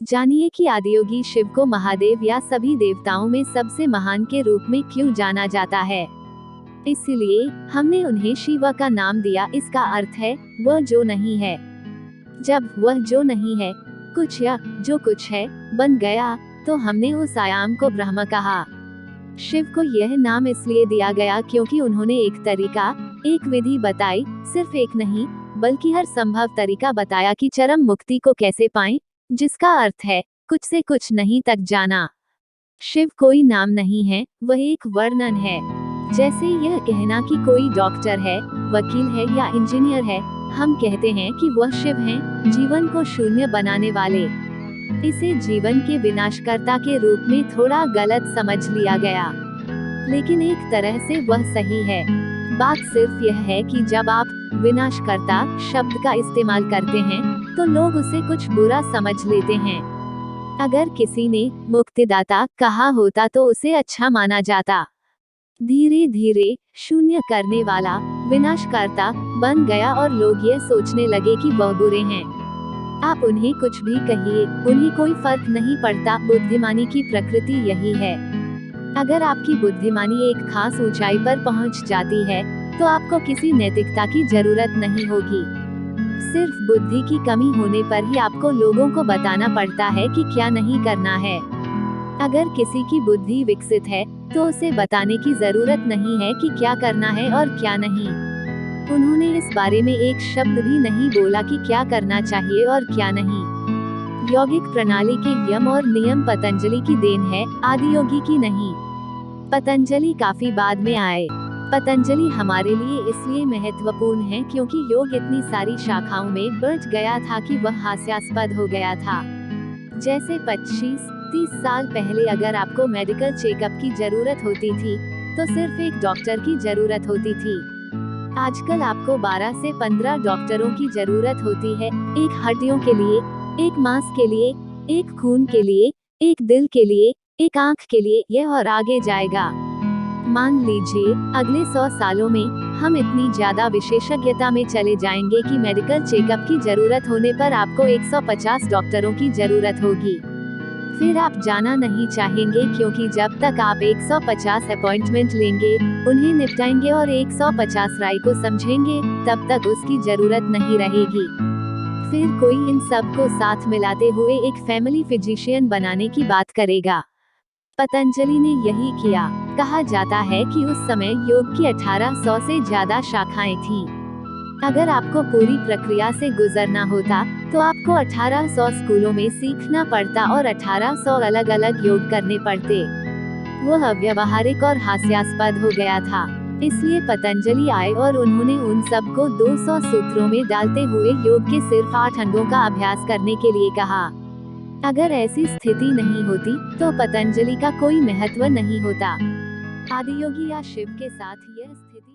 जानिए कि आदियोगी शिव को महादेव या सभी देवताओं में सबसे महान के रूप में क्यों जाना जाता है। इसलिए हमने उन्हें शिव का नाम दिया। इसका अर्थ है वह जो नहीं है। जब वह जो नहीं है कुछ या जो कुछ है बन गया, तो हमने उस आयाम को ब्रह्म कहा। शिव को यह नाम इसलिए दिया गया क्योंकि उन्होंने एक तरीका, एक विधि बताई, सिर्फ एक नहीं बल्कि हर संभव तरीका बताया कि चरम मुक्ति को कैसे पाएं, जिसका अर्थ है कुछ से कुछ नहीं तक जाना। शिव कोई नाम नहीं है, वह एक वर्णन है। जैसे यह कहना कि कोई डॉक्टर है, वकील है या इंजीनियर है, हम कहते हैं कि वह शिव हैं, जीवन को शून्य बनाने वाले। इसे जीवन के विनाशकर्ता के रूप में थोड़ा गलत समझ लिया गया, लेकिन एक तरह से वह सही है। बात सिर्फ यह है कि जब आप विनाशकर्ता शब्द का इस्तेमाल करते हैं, तो लोग उसे कुछ बुरा समझ लेते हैं। अगर किसी ने मुक्तिदाता कहा होता तो उसे अच्छा माना जाता। धीरे धीरे शून्य करने वाला विनाशकर्ता बन गया और लोग ये सोचने लगे कि वह बुरे हैं। आप उन्हें कुछ भी कहिए, उन्हें कोई फर्क नहीं पड़ता। बुद्धिमानी की प्रकृति यही है। अगर आपकी बुद्धिमानी एक खास ऊंचाई पर पहुंच जाती है, तो आपको किसी नैतिकता की जरूरत नहीं होगी। सिर्फ बुद्धि की कमी होने पर ही आपको लोगों को बताना पड़ता है कि क्या नहीं करना है। अगर किसी की बुद्धि विकसित है, तो उसे बताने की जरूरत नहीं है कि क्या करना है और क्या नहीं। उन्होंने इस बारे में एक शब्द भी नहीं बोला कि क्या करना चाहिए और क्या नहीं। यौगिक प्रणाली के यम और नियम पतंजलि की देन है, आदियोगी की नहीं। पतंजलि काफी बाद में आए। पतंजलि हमारे लिए इसलिए महत्वपूर्ण है क्योंकि योग इतनी सारी शाखाओं में बढ़ गया था कि वह हास्यास्पद हो गया था। जैसे 25-30 साल पहले अगर आपको मेडिकल चेकअप की जरूरत होती थी, तो सिर्फ एक डॉक्टर की जरूरत होती थी। आजकल आपको 12 से 15 डॉक्टरों की जरूरत होती है, एक हड्डियों के लिए, एक मांस के लिए, एक खून के लिए, एक दिल के लिए, एक आंख के लिए, यह और आगे जाएगा। मान लीजिए अगले 100 सालों में हम इतनी ज्यादा विशेषज्ञता में चले जाएंगे कि मेडिकल चेकअप की जरूरत होने पर आपको 150 डॉक्टरों की जरूरत होगी। फिर आप जाना नहीं चाहेंगे क्योंकि जब तक आप 150 अपॉइंटमेंट लेंगे, उन्हें निपटाएंगे और 150 राय को समझेंगे, तब तक उसकी जरूरत नहीं रहेगी। फिर कोई इन सब को साथ मिलाते हुए एक फैमिली फिजिशियन बनाने की बात करेगा। पतंजलि ने यही किया। कहा जाता है कि उस समय योग की 1800 से ज्यादा शाखाएं थीं। अगर आपको पूरी प्रक्रिया से गुजरना होता, तो आपको 1800 स्कूलों में सीखना पड़ता और 1800 अलग अलग योग करने पड़ते। वह अव्यावहारिक और हास्यास्पद हो गया था। इसलिए पतंजलि आए और उन्होंने उन सब को 200 सूत्रों में डालते हुए योग के सिर्फ 8 अंगों का अभ्यास करने के लिए कहा। अगर ऐसी स्थिति नहीं होती, तो पतंजलि का कोई महत्व नहीं होता। आदियोगी या शिव के साथ यह स्थिति